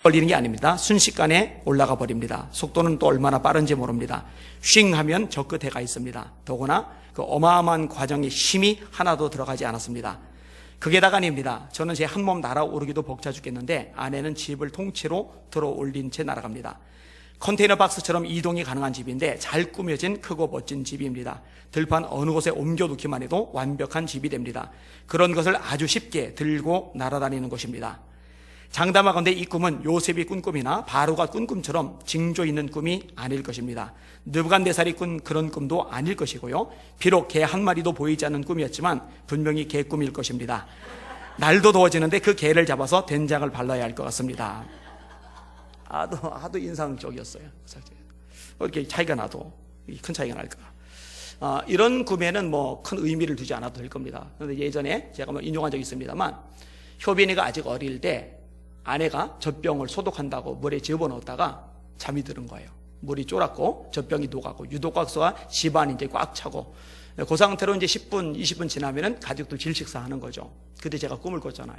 걸리는 게 아닙니다. 순식간에 올라가 버립니다. 속도는 또 얼마나 빠른지 모릅니다. 쉥 하면 저 끝에 가 있습니다. 더구나 그 어마어마한 과정에 힘이 하나도 들어가지 않았습니다. 그게 다가 아닙니다. 저는 제 한 몸 날아오르기도 벅차 죽겠는데 아내는 집을 통째로 들어 올린 채 날아갑니다. 컨테이너 박스처럼 이동이 가능한 집인데 잘 꾸며진 크고 멋진 집입니다. 들판 어느 곳에 옮겨놓기만 해도 완벽한 집이 됩니다. 그런 것을 아주 쉽게 들고 날아다니는 것입니다. 장담하건대 이 꿈은 요셉이 꾼 꿈이나 바로가 꾼 꿈처럼 징조 있는 꿈이 아닐 것입니다. 느부갓네살이 꾼 그런 꿈도 아닐 것이고요. 비록 개 한 마리도 보이지 않는 꿈이었지만 분명히 개 꿈일 것입니다. 날도 더워지는데 그 개를 잡아서 된장을 발라야 할 것 같습니다. 하도 인상적이었어요. 이렇게 차이가 나도 큰 차이가 날까. 이런 꿈에는 뭐 큰 의미를 두지 않아도 될 겁니다. 그런데 예전에 제가 인용한 적이 있습니다만 효빈이가 아직 어릴 때 아내가 젖병을 소독한다고 물에 집어넣었다가 잠이 드는 거예요. 물이 쫄았고 젖병이 녹았고 유독각소가 집안이 이제 꽉 차고 그 상태로 이제 10분, 20분 지나면은 가족들 질식사하는 거죠. 그때 제가 꿈을 꿨잖아요.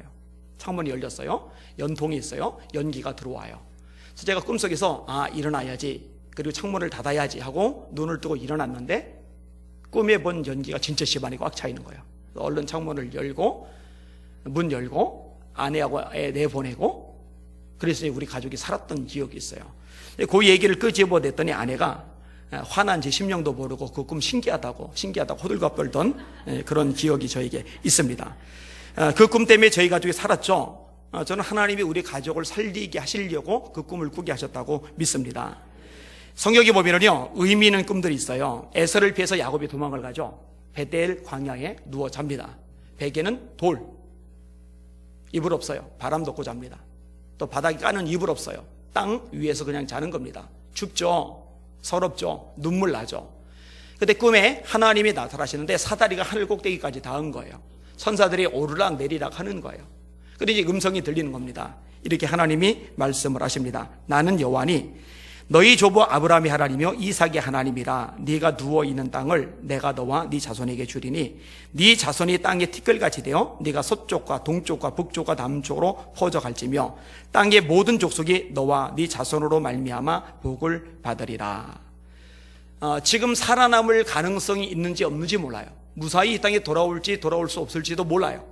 창문이 열렸어요. 연통이 있어요. 연기가 들어와요. 그래서 제가 꿈속에서 일어나야지, 그리고 창문을 닫아야지 하고 눈을 뜨고 일어났는데 꿈에 본 연기가 진짜 집안이 꽉 차 있는 거예요. 얼른 창문을 열고 문 열고 아내하고 애 내보내고 그래서 우리 가족이 살았던 기억이 있어요. 그 얘기를 끄집어냈더니 아내가 화난지 심령도 모르고 그 꿈 신기하다고 호들갑 떨던 그런 기억이 저에게 있습니다. 그 꿈 때문에 저희 가족이 살았죠. 저는 하나님이 우리 가족을 살리게 하시려고 그 꿈을 꾸게 하셨다고 믿습니다. 성경에 보면은요, 의미 있는 꿈들이 있어요. 에서를 피해서 야곱이 도망을 가죠. 베델 광야에 누워 잡니다. 베개는 돌, 이불 없어요. 바람 덮고 잡니다. 또 바닥에 까는 이불 없어요. 땅 위에서 그냥 자는 겁니다. 춥죠, 서럽죠, 눈물 나죠. 근데 꿈에 하나님이 나타나시는데 사다리가 하늘 꼭대기까지 닿은 거예요. 천사들이 오르락 내리락 하는 거예요. 그런데 이제 음성이 들리는 겁니다. 이렇게 하나님이 말씀을 하십니다. 나는 여호와니 너희 조부 아브라함의 하나님이요 이삭의 하나님이라. 네가 누워 있는 땅을 내가 너와 네 자손에게 주리니 네 자손이 땅에 티끌같이 되어 네가 서쪽과 동쪽과 북쪽과 남쪽으로 퍼져갈지며 땅의 모든 족속이 너와 네 자손으로 말미암아 복을 받으리라. 지금 살아남을 가능성이 있는지 없는지 몰라요. 무사히 이 땅에 돌아올지 돌아올 수 없을지도 몰라요.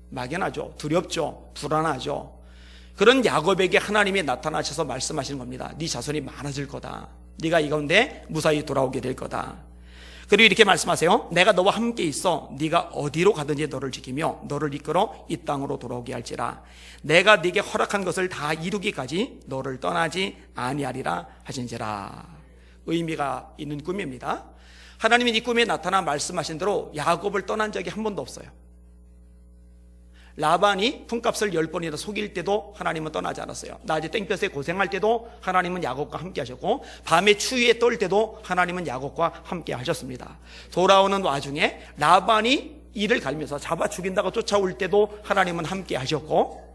막연하죠. 두렵죠. 불안하죠. 그런 야곱에게 하나님이 나타나셔서 말씀하시는 겁니다. 네 자손이 많아질 거다. 네가 이 가운데 무사히 돌아오게 될 거다. 그리고 이렇게 말씀하세요. 내가 너와 함께 있어 네가 어디로 가든지 너를 지키며 너를 이끌어 이 땅으로 돌아오게 할지라. 내가 네게 허락한 것을 다 이루기까지 너를 떠나지 아니하리라 하신지라. 의미가 있는 꿈입니다. 하나님이 이 꿈에 나타나 말씀하신 대로 야곱을 떠난 적이 한 번도 없어요. 라반이 품값을 10번이나 속일 때도 하나님은 떠나지 않았어요. 낮에 땡볕에 고생할 때도 하나님은 야곱과 함께 하셨고 밤에 추위에 떨 때도 하나님은 야곱과 함께 하셨습니다. 돌아오는 와중에 라반이 이를 갈면서 잡아 죽인다고 쫓아올 때도 하나님은 함께 하셨고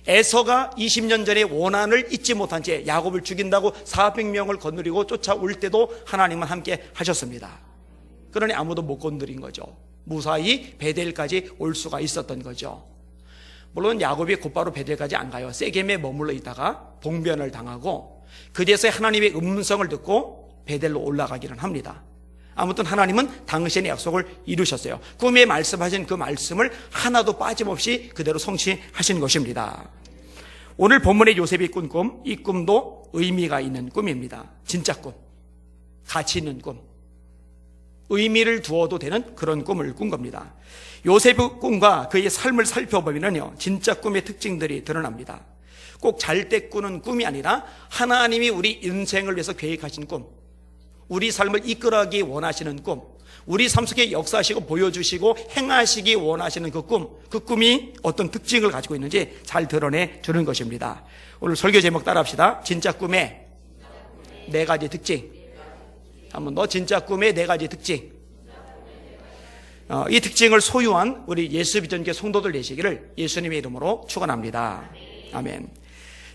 에서가 20년 전에 원한을 잊지 못한 채 야곱을 죽인다고 400명을 거느리고 쫓아올 때도 하나님은 함께 하셨습니다. 그러니 아무도 못 건드린 거죠. 무사히 베델까지 올 수가 있었던 거죠. 물론 야곱이 곧바로 베델까지 안 가요. 세겜에 머물러 있다가 봉변을 당하고 그제서 하나님의 음성을 듣고 베델로 올라가기는 합니다. 아무튼 하나님은 당신의 약속을 이루셨어요. 꿈에 말씀하신 그 말씀을 하나도 빠짐없이 그대로 성취하신 것입니다. 오늘 본문의 요셉이 꾼 꿈, 이 꿈도 의미가 있는 꿈입니다. 진짜 꿈, 가치 있는 꿈, 의미를 두어도 되는 그런 꿈을 꾼 겁니다. 요셉의 꿈과 그의 삶을 살펴보면요, 진짜 꿈의 특징들이 드러납니다. 꼭 잘 때 꾸는 꿈이 아니라 하나님이 우리 인생을 위해서 계획하신 꿈, 우리 삶을 이끌어가기 원하시는 꿈, 우리 삶 속에 역사하시고 보여주시고 행하시기 원하시는 그 꿈, 그 꿈이 어떤 특징을 가지고 있는지 잘 드러내 주는 것입니다. 오늘 설교 제목 따라합시다. 진짜 꿈의 네 가지 특징. 한번 더, 진짜 꿈의 네 가지 특징. 이 특징을 소유한 우리 예수비전교회 성도들 되시기를 예수님의 이름으로 축원합니다. 아멘.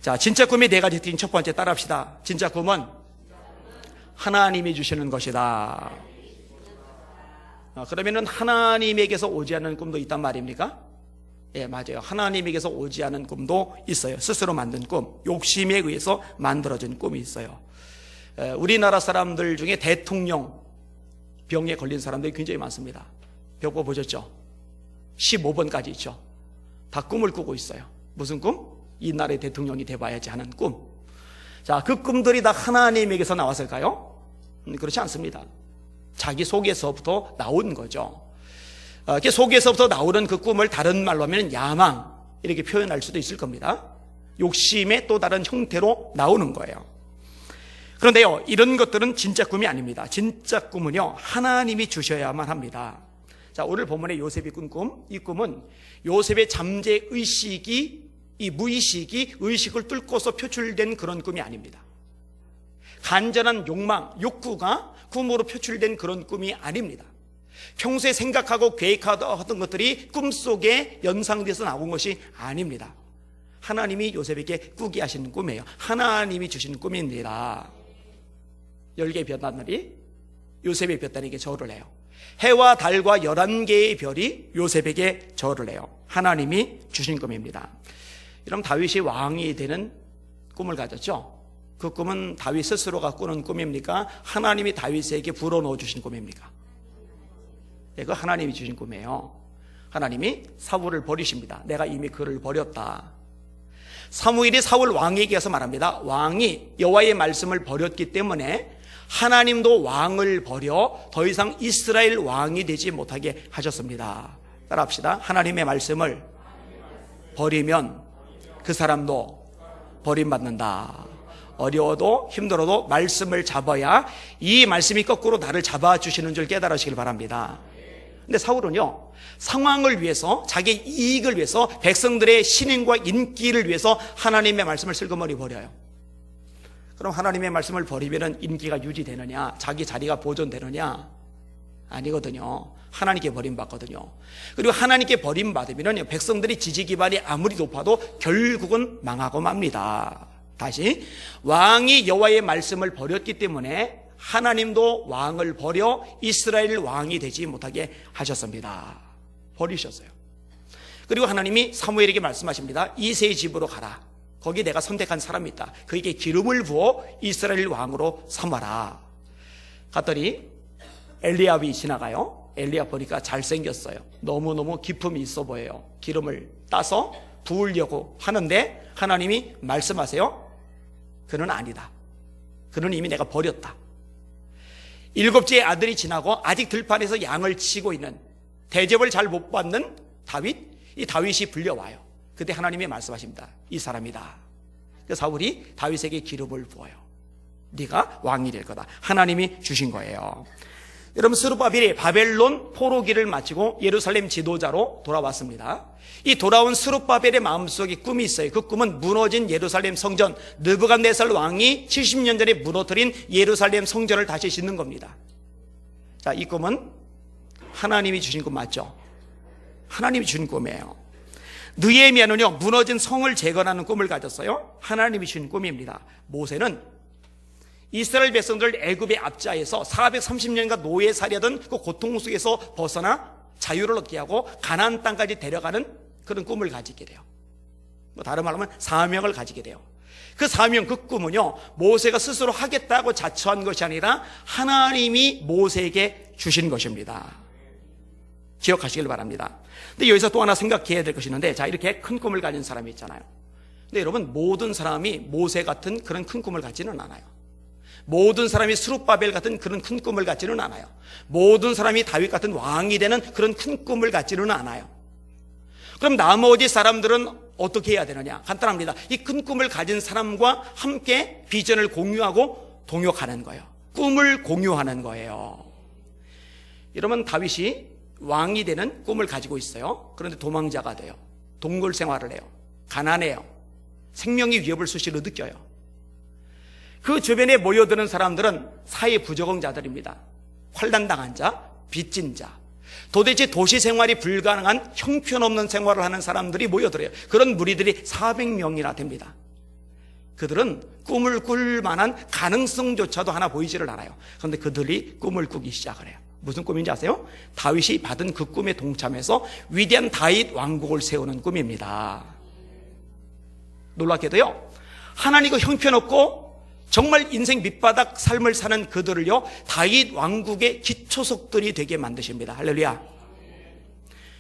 자, 진짜 꿈의 네 가지 특징 첫 번째 따라합시다. 진짜 꿈은 하나님이 주시는 것이다. 그러면은 하나님에게서 오지 않는 꿈도 있단 말입니까? 예, 맞아요. 하나님에게서 오지 않은 꿈도 있어요. 스스로 만든 꿈, 욕심에 의해서 만들어진 꿈이 있어요. 우리나라 사람들 중에 대통령 병에 걸린 사람들이 굉장히 많습니다. 벽보 보셨죠? 15번까지 있죠. 다 꿈을 꾸고 있어요. 무슨 꿈? 이 나라의 대통령이 돼봐야지 하는 꿈. 자, 그 꿈들이 다 하나님에게서 나왔을까요? 그렇지 않습니다. 자기 속에서부터 나온 거죠. 그 속에서부터 나오는 그 꿈을 다른 말로 하면 야망, 이렇게 표현할 수도 있을 겁니다. 욕심의 또 다른 형태로 나오는 거예요. 그런데요, 이런 것들은 진짜 꿈이 아닙니다. 진짜 꿈은요, 하나님이 주셔야만 합니다. 자, 오늘 본문에 요셉이 꾼 꿈, 이 꿈은 요셉의 잠재 의식이, 이 무의식이 의식을 뚫고서 표출된 그런 꿈이 아닙니다. 간절한 욕망, 욕구가 꿈으로 표출된 그런 꿈이 아닙니다. 평소에 생각하고 계획하던 것들이 꿈속에 연상돼서 나온 것이 아닙니다. 하나님이 요셉에게 꾸게 하시는 꿈이에요. 하나님이 주시는 꿈입니다. 10개의 별하늘이 요셉의 볕다리에게 절을 해요. 해와 달과 11개의 별이 요셉에게 절을 해요. 하나님이 주신 꿈입니다. 여러분, 다윗이 왕이 되는 꿈을 가졌죠? 그 꿈은 다윗 스스로가 꾸는 꿈입니까? 하나님이 다윗에게 불어넣어 주신 꿈입니까? 네, 그 하나님이 주신 꿈이에요. 하나님이 사울을 버리십니다. 내가 이미 그를 버렸다. 사무엘이 사울 왕에게 가서 말합니다. 왕이 여호와의 말씀을 버렸기 때문에 하나님도 왕을 버려 더 이상 이스라엘 왕이 되지 못하게 하셨습니다. 따라합시다. 하나님의 말씀을 버리면 그 사람도 버림받는다. 어려워도 힘들어도 말씀을 잡아야 이 말씀이 거꾸로 나를 잡아주시는 줄 깨달으시길 바랍니다. 근데 사울은요, 상황을 위해서, 자기 이익을 위해서, 백성들의 신임과 인기를 위해서 하나님의 말씀을 슬그머니 버려요. 그럼 하나님의 말씀을 버리면 인기가 유지되느냐, 자기 자리가 보존되느냐? 아니거든요. 하나님께 버림받거든요. 그리고 하나님께 버림받으면 백성들이 지지 기반이 아무리 높아도 결국은 망하고 맙니다. 다시, 왕이 여호와의 말씀을 버렸기 때문에 하나님도 왕을 버려 이스라엘 왕이 되지 못하게 하셨습니다. 버리셨어요. 그리고 하나님이 사무엘에게 말씀하십니다. 이새의 집으로 가라. 거기 내가 선택한 사람이 있다. 그에게 기름을 부어 이스라엘 왕으로 삼아라. 갔더니 엘리압이 지나가요. 엘리압 보니까 잘생겼어요. 너무너무 기품이 있어 보여요. 기름을 따서 부으려고 하는데 하나님이 말씀하세요. 그는 아니다. 그는 이미 내가 버렸다. 7째의 아들이 지나고 아직 들판에서 양을 치고 있는, 대접을 잘 못 받는 다윗, 이 다윗이 불려와요. 그때 하나님이 말씀하십니다. 이 사람이다. 그 사울이 다윗에게 기름을 부어요. 네가 왕이 될 거다. 하나님이 주신 거예요. 여러분, 스룹바벨이 바벨론 포로기를 마치고 예루살렘 지도자로 돌아왔습니다. 이 돌아온 스룹바벨의 마음속에 꿈이 있어요. 그 꿈은 무너진 예루살렘 성전, 느부갓네살 왕이 70년 전에 무너뜨린 예루살렘 성전을 다시 짓는 겁니다. 자, 이 꿈은 하나님이 주신 꿈 맞죠? 하나님이 주신 꿈이에요. 느헤미야는요, 무너진 성을 재건하는 꿈을 가졌어요. 하나님이 주신 꿈입니다. 모세는 이스라엘 백성들 애굽의 압자에서 430년간 노예살이하던 그 고통 속에서 벗어나 자유를 얻게 하고 가나안 땅까지 데려가는 그런 꿈을 가지게 돼요. 다른 말로 하면 사명을 가지게 돼요. 그 사명, 그 꿈은요, 모세가 스스로 하겠다고 자처한 것이 아니라 하나님이 모세에게 주신 것입니다. 기억하시길 바랍니다. 근데 여기서 또 하나 생각해야 될 것이 있는데, 자, 이렇게 큰 꿈을 가진 사람이 있잖아요. 근데 여러분, 모든 사람이 모세 같은 그런 큰 꿈을 갖지는 않아요. 모든 사람이 스룹바벨 같은 그런 큰 꿈을 갖지는 않아요. 모든 사람이 다윗 같은 왕이 되는 그런 큰 꿈을 갖지는 않아요. 그럼 나머지 사람들은 어떻게 해야 되느냐? 간단합니다. 이 큰 꿈을 가진 사람과 함께 비전을 공유하고 동역하는 거예요. 꿈을 공유하는 거예요. 여러분, 다윗이 왕이 되는 꿈을 가지고 있어요. 그런데 도망자가 돼요. 동굴 생활을 해요. 가난해요. 생명의 위협을 수시로 느껴요. 그 주변에 모여드는 사람들은 사회 부적응자들입니다. 환난당한 자, 빚진 자, 도대체 도시 생활이 불가능한 형편없는 생활을 하는 사람들이 모여들어요. 그런 무리들이 400명이나 됩니다. 그들은 꿈을 꿀 만한 가능성조차도 하나 보이지를 않아요. 그런데 그들이 꿈을 꾸기 시작을 해요. 무슨 꿈인지 아세요? 다윗이 받은 그 꿈에 동참해서 위대한 다윗 왕국을 세우는 꿈입니다. 놀랍게도요, 하나님과 형편없고 정말 인생 밑바닥 삶을 사는 그들을요, 다윗 왕국의 기초석들이 되게 만드십니다. 할렐루야.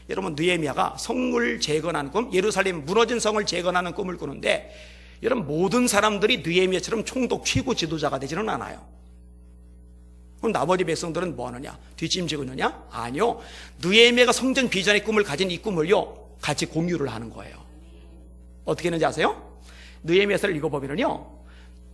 여러분, 느헤미야가 성을 재건하는 꿈, 예루살렘 무너진 성을 재건하는 꿈을 꾸는데, 여러분, 모든 사람들이 느헤미야처럼 총독 최고 지도자가 되지는 않아요. 그럼 나머지 백성들은 뭐 하느냐? 뒷짐지고 있느냐? 아니요. 느헤미야가 성전 비전의 꿈을 가진 이 꿈을요, 같이 공유를 하는 거예요. 어떻게 했는지 아세요? 느헤미야서를 읽어보면요,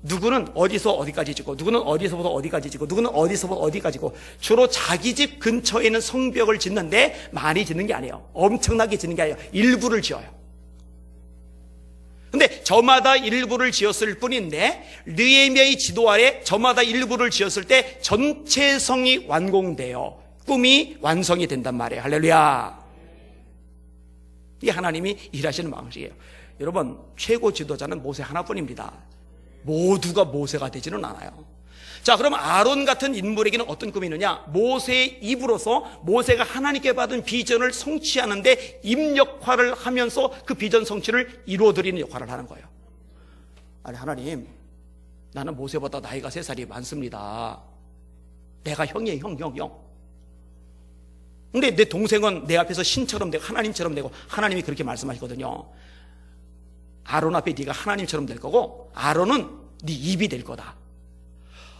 누구는 어디서 어디까지 짓고, 누구는 어디서부터 어디까지 짓고, 누구는 어디서부터 어디까지 짓고, 주로 자기 집 근처에 있는 성벽을 짓는데 많이 짓는 게 아니에요. 엄청나게 짓는 게 아니에요. 일부를 지어요. 근데 저마다 일부를 지었을 뿐인데, 느헤미야의 지도 아래 저마다 일부를 지었을 때 전체 성이 완공돼요. 꿈이 완성이 된단 말이에요. 할렐루야. 이게 하나님이 일하시는 방식이에요. 여러분, 최고 지도자는 모세 하나뿐입니다. 모두가 모세가 되지는 않아요. 자, 그럼 아론 같은 인물에게는 어떤 꿈이 있느냐? 모세의 입으로서 모세가 하나님께 받은 비전을 성취하는데 입력화를 하면서 그 비전 성취를 이루어드리는 역할을 하는 거예요. 아니, 하나님, 나는 모세보다 나이가 3살이 많습니다. 내가 형이에요. 형. 근데 내 동생은 내 앞에서 신처럼 되고 하나님처럼 되고, 하나님이 그렇게 말씀하시거든요. 아론 앞에 네가 하나님처럼 될 거고, 아론은 네 입이 될 거다.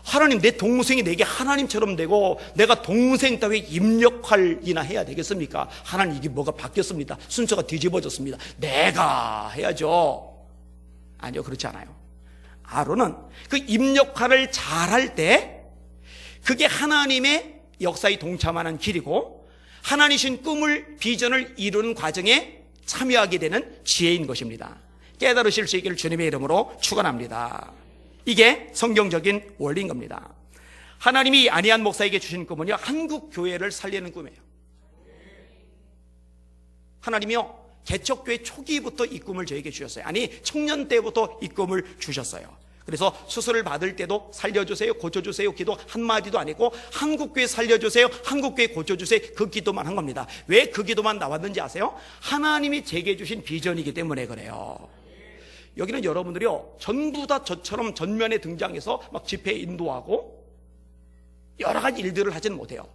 하나님, 내 동생이 내게 하나님처럼 되고 내가 동생 따위 입력할이나 해야 되겠습니까? 하나님, 이게 뭐가 바뀌었습니다. 순서가 뒤집어졌습니다. 내가 해야죠. 아니요, 그렇지 않아요. 아론은 그 입력화를 잘할 때 그게 하나님의 역사에 동참하는 길이고, 하나님이신 꿈을, 비전을 이루는 과정에 참여하게 되는 지혜인 것입니다. 깨달으실 수 있기를 주님의 이름으로 축원합니다. 이게 성경적인 원리인 겁니다. 하나님이 안희한 목사에게 주신 꿈은요, 한국 교회를 살리는 꿈이에요. 하나님이요, 개척교회 초기부터 이 꿈을 저에게 주셨어요. 아니, 청년 때부터 이 꿈을 주셨어요. 그래서 수술을 받을 때도 살려주세요, 고쳐주세요 기도 한마디도 안 했고, 한국교회 살려주세요, 한국교회 고쳐주세요, 그 기도만 한 겁니다. 왜 그 기도만 나왔는지 아세요? 하나님이 제게 주신 비전이기 때문에 그래요. 여기는 여러분들이요, 전부 다 저처럼 전면에 등장해서 막 집회 인도하고 여러 가지 일들을 하지는 못해요.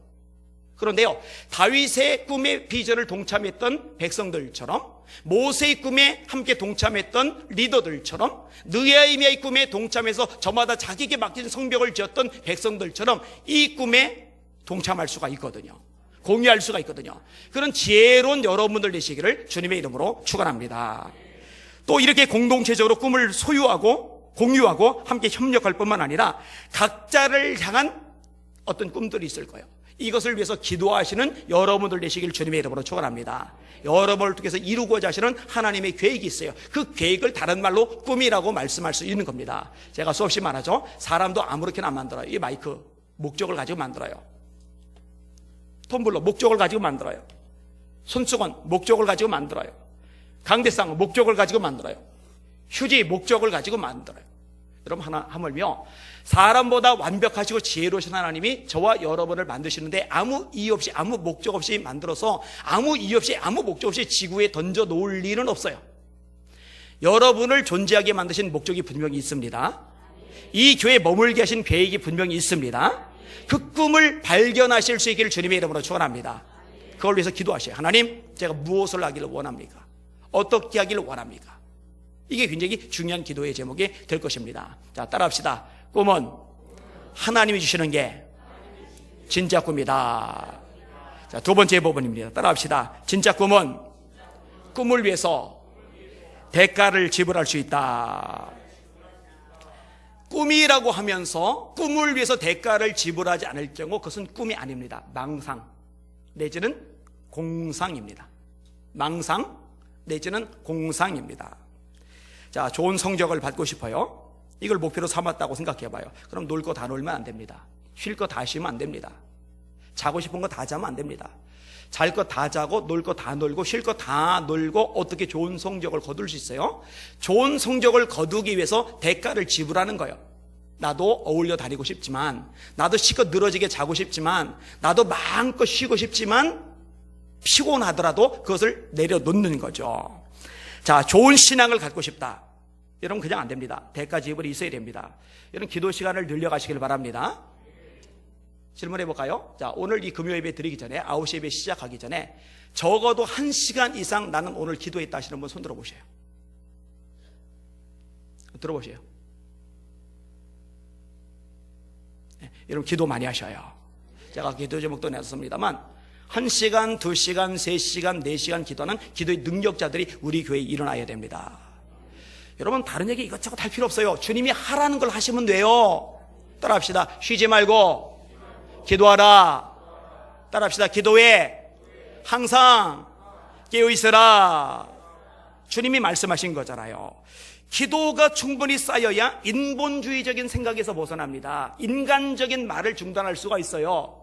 그런데요, 다윗의 꿈의 비전을 동참했던 백성들처럼, 모세의 꿈에 함께 동참했던 리더들처럼, 느헤미야의 꿈에 동참해서 저마다 자기에게 맡긴 성벽을 지었던 백성들처럼 이 꿈에 동참할 수가 있거든요. 공유할 수가 있거든요. 그런 지혜로운 여러분들 되시기를 주님의 이름으로 축원합니다. 또 이렇게 공동체적으로 꿈을 소유하고 공유하고 함께 협력할 뿐만 아니라 각자를 향한 어떤 꿈들이 있을 거예요. 이것을 위해서 기도하시는 여러분들 되시길 주님의 이름으로 축원합니다. 여러분을 통해서 이루고자 하시는 하나님의 계획이 있어요. 그 계획을 다른 말로 꿈이라고 말씀할 수 있는 겁니다. 제가 수없이 말하죠. 사람도 아무렇게나 안 만들어요. 이 마이크 목적을 가지고 만들어요. 텀블러 목적을 가지고 만들어요. 손수건 목적을 가지고 만들어요. 강대상 목적을 가지고 만들어요. 휴지 목적을 가지고 만들어요. 여러분, 하물며 사람보다 완벽하시고 지혜로우신 하나님이 저와 여러분을 만드시는데 아무 이유 없이, 아무 목적 없이 만들어서 아무 이유 없이, 아무 목적 없이 지구에 던져 놓을 일은 없어요. 여러분을 존재하게 만드신 목적이 분명히 있습니다. 이 교회에 머물게 하신 계획이 분명히 있습니다. 그 꿈을 발견하실 수 있기를 주님의 이름으로 축원합니다. 그걸 위해서 기도하셔요. 하나님, 제가 무엇을 하기를 원합니까? 어떻게 하기를 원합니까? 이게 굉장히 중요한 기도의 제목이 될 것입니다. 자, 따라합시다. 꿈은 하나님이 주시는 게 진짜 꿈이다. 자, 두 번째 부분입니다. 따라합시다. 진짜 꿈은 꿈을 위해서 대가를 지불할 수 있다. 꿈이라고 하면서 꿈을 위해서 대가를 지불하지 않을 경우 그것은 꿈이 아닙니다. 망상 내지는 공상입니다. 망상 내지는 공상입니다. 자, 좋은 성적을 받고 싶어요. 이걸 목표로 삼았다고 생각해봐요. 그럼 놀 거 다 놀면 안 됩니다. 쉴 거 다 쉬면 안 됩니다. 자고 싶은 거 다 자면 안 됩니다. 잘 거 다 자고 놀 거 다 놀고 쉴 거 다 놀고 어떻게 좋은 성적을 거둘 수 있어요? 좋은 성적을 거두기 위해서 대가를 지불하는 거예요. 나도 어울려 다니고 싶지만, 나도 실컷 늘어지게 자고 싶지만, 나도 마음껏 쉬고 싶지만 피곤하더라도 그것을 내려놓는 거죠. 자, 좋은 신앙을 갖고 싶다. 여러분 그냥 안 됩니다. 대가 지불이 있어야 됩니다. 여러분 기도 시간을 늘려가시길 바랍니다. 질문해 볼까요? 자, 오늘 이 금요 예배 드리기 전에 9시 예배 시작하기 전에 적어도 1시간 이상 나는 오늘 기도했다 하시는 분 손 들어보세요. 들어보세요. 네, 여러분 기도 많이 하셔요. 제가 기도 제목도 냈습니다만 1시간, 2시간, 3시간, 4시간 기도하는 기도의 능력자들이 우리 교회에 일어나야 됩니다. 여러분 다른 얘기 이것저것 할 필요 없어요. 주님이 하라는 걸 하시면 돼요. 따라합시다. 쉬지 말고 기도하라. 따라합시다. 기도해. 항상 깨어있어라. 주님이 말씀하신 거잖아요. 기도가 충분히 쌓여야 인본주의적인 생각에서 벗어납니다. 인간적인 말을 중단할 수가 있어요.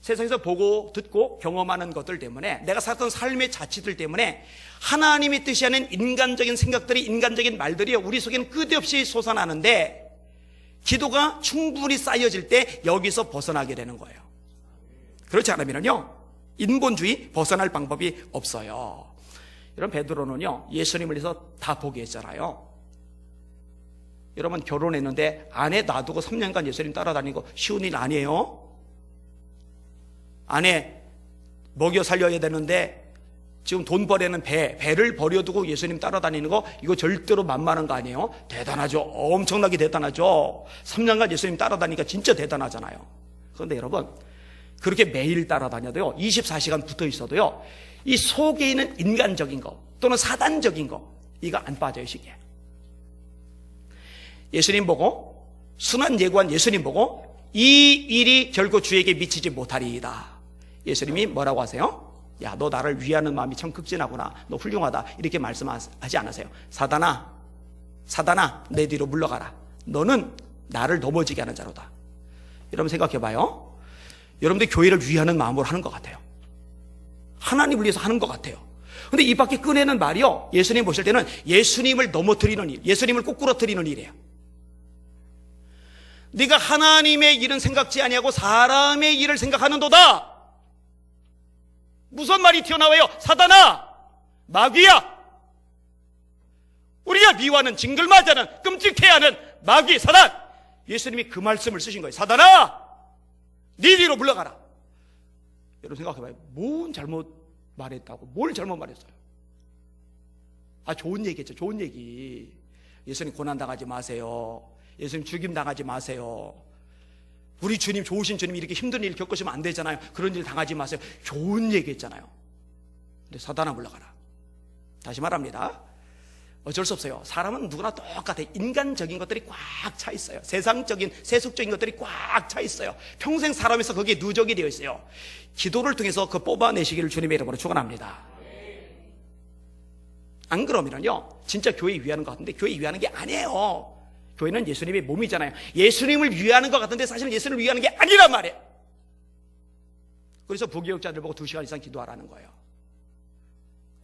세상에서 보고 듣고 경험하는 것들 때문에, 내가 살았던 삶의 자취들 때문에 하나님이 뜻이 아닌 인간적인 생각들이, 인간적인 말들이 우리 속에는 끝없이 솟아나는데, 기도가 충분히 쌓여질 때 여기서 벗어나게 되는 거예요. 그렇지 않으면요 인본주의 벗어날 방법이 없어요. 여러분 베드로는요 예수님을 위해서 다 포기했잖아요. 여러분 결혼했는데 아내 놔두고 3년간 예수님 따라다니는 거 쉬운 일 아니에요. 아내 먹여 살려야 되는데 지금 돈 벌이는 배를 버려두고 예수님 따라다니는 거, 이거 절대로 만만한 거 아니에요? 대단하죠. 엄청나게 대단하죠. 3년간 예수님 따라다니니까 진짜 대단하잖아요. 그런데 여러분 그렇게 매일 따라다녀도요 24시간 붙어 있어도요 이 속에 있는 인간적인 거 또는 사단적인 거 이거 안 빠져요. 시기에 예수님 보고, 순한 예고한 예수님 보고 이 일이 결코 주에게 미치지 못하리이다. 예수님이 뭐라고 하세요? 야, 너 나를 위하는 마음이 참 극진하구나. 너 훌륭하다. 이렇게 말씀하지 않으세요. 사단아, 내 뒤로 물러가라. 너는 나를 넘어지게 하는 자로다. 여러분 생각해봐요. 여러분들 교회를 위하는 마음으로 하는 것 같아요. 하나님을 위해서 하는 것 같아요. 근데 이 밖에 꺼내는 말이요, 예수님 보실 때는 예수님을 넘어뜨리는 일, 예수님을 꼬꾸라뜨리는 일이에요. 네가 하나님의 일은 생각지 아니하고 사람의 일을 생각하는도다. 무슨 말이 튀어나와요? 사단아, 마귀야. 우리가 미워하는, 징글맞아하는, 끔찍해하는 마귀, 사단. 예수님이 그 말씀을 쓰신 거예요. 사단아, 네 뒤로 물러가라. 여러분 생각해봐요. 뭔 잘못 말했다고? 뭘 잘못 말했어요? 좋은 얘기겠죠. 좋은 얘기. 예수님 고난당하지 마세요. 예수님 죽임당하지 마세요. 우리 주님, 좋으신 주님이 이렇게 힘든 일 겪으시면 안 되잖아요. 그런 일 당하지 마세요. 좋은 얘기했잖아요. 근데 사단아 물러가라. 다시 말합니다. 어쩔 수 없어요. 사람은 누구나 똑같아요. 인간적인 것들이 꽉 차 있어요. 세상적인, 세속적인 것들이 꽉 차 있어요. 평생 살아면서 거기에 누적이 되어 있어요. 기도를 통해서 그 뽑아내시기를 주님의 이름으로 축원합니다. 안 그러면요 진짜 교회 위하는 것 같은데 교회 위하는 게 아니에요. 교회는 예수님의 몸이잖아요. 예수님을 위하는 것 같은데 사실은 예수님을 위하는 게 아니란 말이에요. 그래서 부교육자들 보고 2시간 이상 기도하라는 거예요.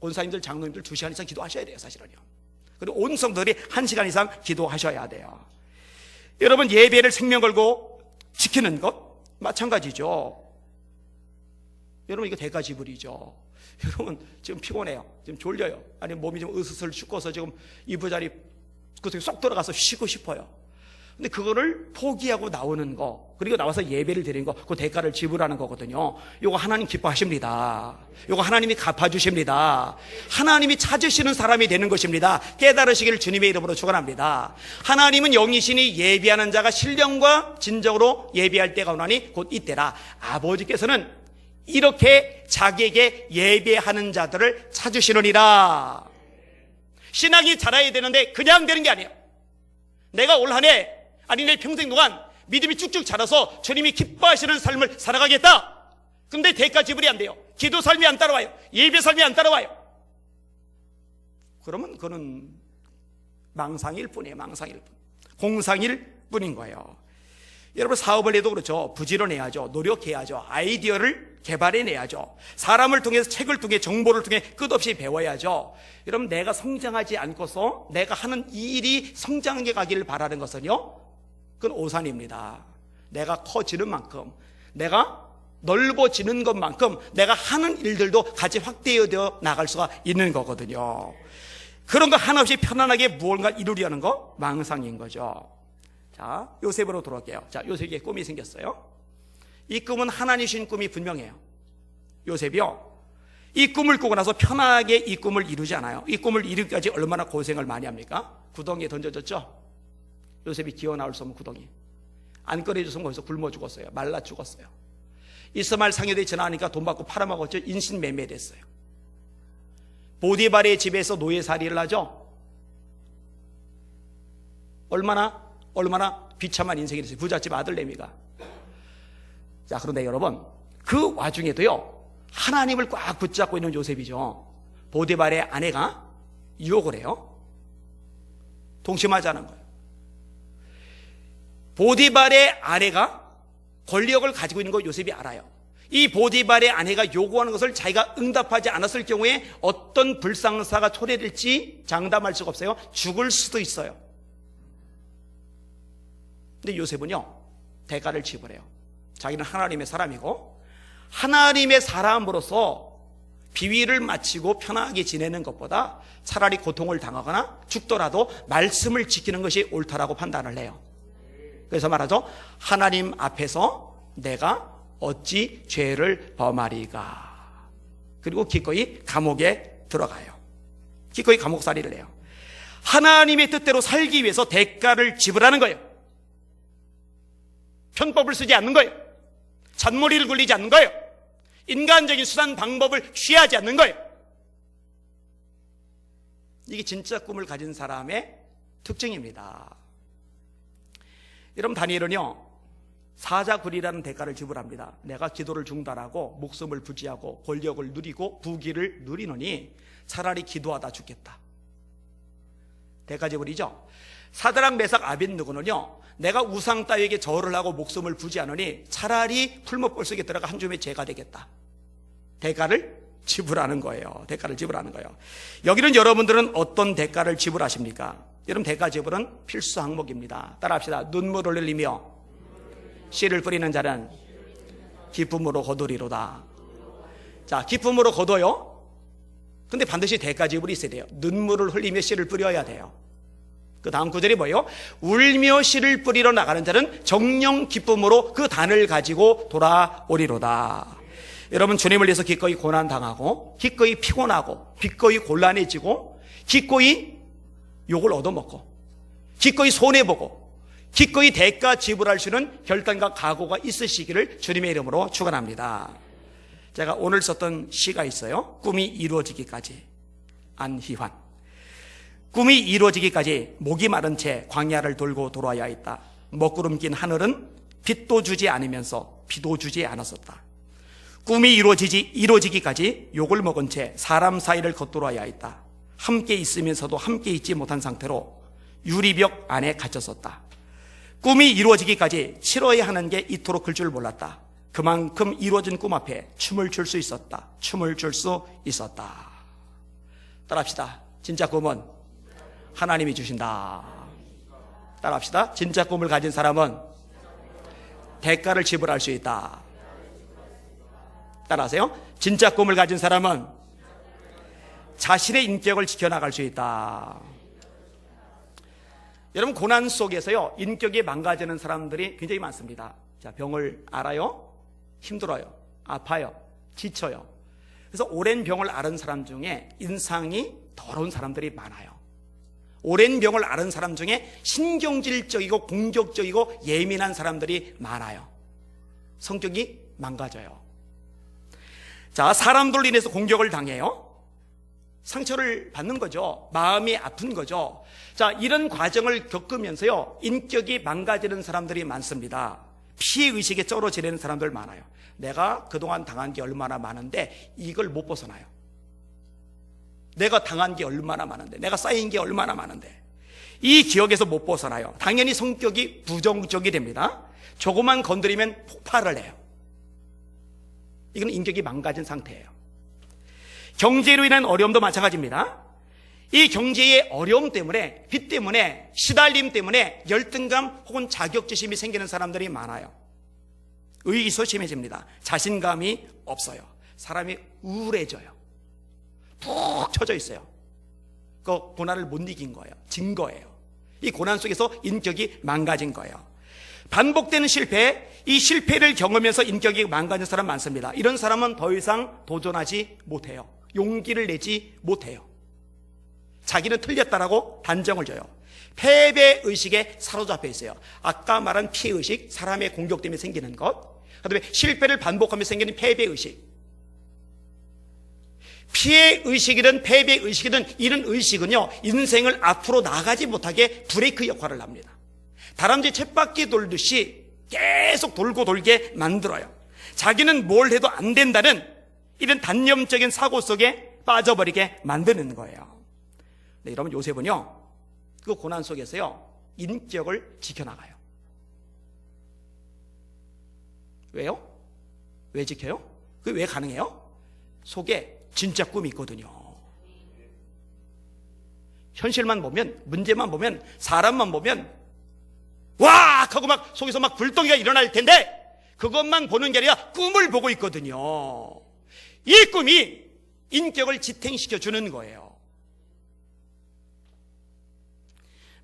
권사님들, 장로님들 2시간 이상 기도하셔야 돼요. 사실은요. 그리고 온 성도들이 1시간 이상 기도하셔야 돼요. 여러분 예배를 생명 걸고 지키는 것 마찬가지죠. 여러분 이거 대가지불이죠. 여러분 지금 피곤해요. 지금 졸려요. 아니면 몸이 좀 으스스를 죽어서 지금 이부자리 그쪽에 쏙 들어가서 쉬고 싶어요. 근데 그거를 포기하고 나오는 거, 그리고 나와서 예배를 드리는 거, 그 대가를 지불하는 거거든요. 이거 하나님 기뻐하십니다. 이거 하나님이 갚아주십니다. 하나님이 찾으시는 사람이 되는 것입니다. 깨달으시기를 주님의 이름으로 축원합니다. 하나님은 영이시니 예배하는 자가 신령과 진정으로 예배할 때가 오나니 곧 이때라. 아버지께서는 이렇게 자기에게 예배하는 자들을 찾으시느니라. 신앙이 자라야 되는데 그냥 되는 게 아니에요. 내가 올 한 해, 아니 내 평생 동안 믿음이 쭉쭉 자라서 주님이 기뻐하시는 삶을 살아가겠다. 근데 대가 지불이 안 돼요. 기도 삶이 안 따라와요. 예배 삶이 안 따라와요. 그러면 그거는 망상일 뿐이에요. 망상일 뿐. 공상일 뿐인 거예요. 여러분 사업을 해도 그렇죠. 부지런해야죠. 노력해야죠. 아이디어를 개발해내야죠. 사람을 통해서, 책을 통해, 정보를 통해 끝없이 배워야죠. 여러분 내가 성장하지 않고서 내가 하는 이 일이 성장해 가기를 바라는 것은요 그건 오산입니다. 내가 커지는 만큼, 내가 넓어지는 것만큼 내가 하는 일들도 같이 확대되어 나갈 수가 있는 거거든요. 그런 거 하나 없이 편안하게 무언가 이루려는 거 망상인 거죠. 자, 요셉으로 돌아올게요. 자, 요셉에게 꿈이 생겼어요. 이 꿈은 하나님 주신 꿈이 분명해요. 요셉이요, 이 꿈을 꾸고 나서 편하게 이 꿈을 이루지 않아요. 이 꿈을 이루기까지 얼마나 고생을 많이 합니까? 구덩이에 던져졌죠. 요셉이 기어 나올 수 없는 구덩이. 안 꺼내줬으면 거기서 굶어 죽었어요. 말라 죽었어요. 이스마엘 상여대에 전화하니까 돈 받고 팔아먹었죠. 인신매매됐어요. 보디발의 집에서 노예살이를 하죠. 얼마나 비참한 인생이 됐어요. 부잣집 아들내미가. 자, 그런데 여러분, 그 와중에도요, 하나님을 꽉 붙잡고 있는 요셉이죠. 보디발의 아내가 유혹을 해요. 동심하자는 거예요. 보디발의 아내가 권력을 가지고 있는 거 요셉이 알아요. 이 보디발의 아내가 요구하는 것을 자기가 응답하지 않았을 경우에 어떤 불상사가 초래될지 장담할 수가 없어요. 죽을 수도 있어요. 근데 요셉은요, 대가를 지불해요. 자기는 하나님의 사람이고, 하나님의 사람으로서 비위를 마치고 편하게 지내는 것보다 차라리 고통을 당하거나 죽더라도 말씀을 지키는 것이 옳다라고 판단을 해요. 그래서 말하죠. 하나님 앞에서 내가 어찌 죄를 범하리가. 그리고 기꺼이 감옥에 들어가요. 기꺼이 감옥살이를 해요. 하나님의 뜻대로 살기 위해서 대가를 지불하는 거예요. 편법을 쓰지 않는 거예요. 잔머리를 굴리지 않는 거예요. 인간적인 수단 방법을 취하지 않는 거예요. 이게 진짜 꿈을 가진 사람의 특징입니다. 여러분, 다니엘은요, 사자굴이라는 대가를 지불합니다. 내가 기도를 중단하고 목숨을 부지하고 권력을 누리고 부귀를 누리느니 차라리 기도하다 죽겠다. 대가 지불이죠. 사드락 메삭 아벳느고는요, 내가 우상 따위에게 절을 하고 목숨을 부지하느니 차라리 풀무불 속에 들어가 한 줌의 죄가 되겠다. 대가를 지불하는 거예요. 대가를 지불하는 거예요. 여기는 여러분들은 어떤 대가를 지불하십니까? 여러분, 대가 지불은 필수 항목입니다. 따라합시다. 눈물을 흘리며 씨를 뿌리는 자는 기쁨으로 거두리로다. 자, 기쁨으로 거둬요. 근데 반드시 대가 지불이 있어야 돼요. 눈물을 흘리며 씨를 뿌려야 돼요. 그 다음 구절이 뭐예요? 울며 씨를 뿌리러 나가는 자는 정령 기쁨으로 그 단을 가지고 돌아오리로다. 여러분, 주님을 위해서 기꺼이 고난당하고 기꺼이 피곤하고 기꺼이 곤란해지고 기꺼이 욕을 얻어먹고 기꺼이 손해보고 기꺼이 대가 지불할 수 있는 결단과 각오가 있으시기를 주님의 이름으로 축원합니다. 제가 오늘 썼던 시가 있어요. 꿈이 이루어지기까지. 안희환. 꿈이 이루어지기까지 목이 마른 채 광야를 돌고 돌아야 했다. 먹구름 낀 하늘은 빛도 주지 않으면서 비도 주지 않았었다. 꿈이 이루어지기까지 욕을 먹은 채 사람 사이를 겉돌아야 했다. 함께 있으면서도 함께 있지 못한 상태로 유리벽 안에 갇혔었다. 꿈이 이루어지기까지 치러야 하는 게 이토록 클 줄 몰랐다. 그만큼 이루어진 꿈 앞에 춤을 출 수 있었다. 춤을 출 수 있었다. 따라합시다. 진짜 꿈은 하나님이 주신다. 따라합시다. 진짜 꿈을 가진 사람은 대가를 지불할 수 있다. 따라하세요. 진짜 꿈을 가진 사람은 자신의 인격을 지켜나갈 수 있다. 여러분, 고난 속에서요, 인격이 망가지는 사람들이 굉장히 많습니다. 자, 병을 앓아요, 힘들어요, 아파요, 지쳐요. 그래서 오랜 병을 앓은 사람 중에 인상이 더러운 사람들이 많아요. 오랜 병을 앓은 사람 중에 신경질적이고 공격적이고 예민한 사람들이 많아요. 성격이 망가져요. 자, 사람들로 인해서 공격을 당해요. 상처를 받는 거죠. 마음이 아픈 거죠. 자, 이런 과정을 겪으면서요, 인격이 망가지는 사람들이 많습니다. 피해의식에 쩔어 지내는 사람들 많아요. 내가 그동안 당한 게 얼마나 많은데 이걸 못 벗어나요. 내가 당한 게 얼마나 많은데, 내가 쌓인 게 얼마나 많은데 이 기억에서 못 벗어나요. 당연히 성격이 부정적이 됩니다. 조금만 건드리면 폭발을 해요. 이건 인격이 망가진 상태예요. 경제로 인한 어려움도 마찬가지입니다. 이 경제의 어려움 때문에, 빚 때문에, 시달림 때문에 열등감 혹은 자격지심이 생기는 사람들이 많아요. 의기소침해집니다. 자신감이 없어요. 사람이 우울해져요. 푹 처져 있어요. 그 고난을 못 이긴 거예요. 진 거예요. 이 고난 속에서 인격이 망가진 거예요. 반복되는 실패, 이 실패를 경험해서 인격이 망가진 사람 많습니다. 이런 사람은 더 이상 도전하지 못해요. 용기를 내지 못해요. 자기는 틀렸다라고 단정을 줘요. 패배의식에 사로잡혀 있어요. 아까 말한 피해의식, 사람의 공격 때문에 생기는 것, 그다음에 실패를 반복하며 생기는 패배의식. 피해의식이든 패배의식이든 이런 의식은요, 인생을 앞으로 나가지 못하게 브레이크 역할을 합니다. 다람쥐 쳇바퀴 돌듯이 계속 돌고 돌게 만들어요. 자기는 뭘 해도 안 된다는 이런 단념적인 사고 속에 빠져버리게 만드는 거예요. 네, 여러분, 요셉은요, 그 고난 속에서요, 인격을 지켜나가요. 왜요? 왜 지켜요? 그게 왜 가능해요? 속에 진짜 꿈이 있거든요. 현실만 보면, 문제만 보면, 사람만 보면 와! 하고 막 속에서 막 불덩이가 일어날 텐데 그것만 보는 게 아니라 꿈을 보고 있거든요. 이 꿈이 인격을 지탱시켜 주는 거예요.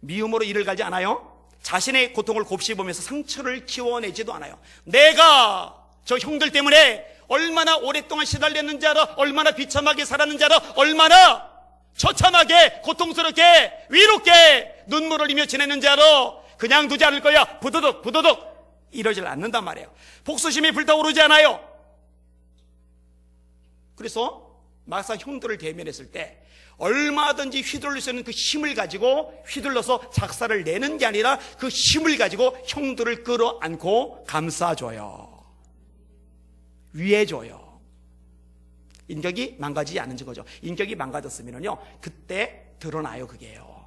미움으로 이를 갈지 않아요. 자신의 고통을 곱씹으면서 상처를 키워내지도 않아요. 내가 저 형들 때문에 얼마나 오랫동안 시달렸는지 알아? 얼마나 비참하게 살았는지 알아? 얼마나 처참하게 고통스럽게 위롭게 눈물을 흘리며 지냈는지 알아? 그냥 두지 않을 거야. 부도덕 부도덕 이러질 않는단 말이에요. 복수심이 불타오르지 않아요. 그래서 막상 형들을 대면했을 때 얼마든지 휘둘릴 수 있는 그 힘을 가지고 휘둘러서 작사를 내는 게 아니라 그 힘을 가지고 형들을 끌어안고 감싸줘요. 위해줘요. 인격이 망가지지 않은 거죠. 인격이 망가졌으면요, 그때 드러나요. 그게요.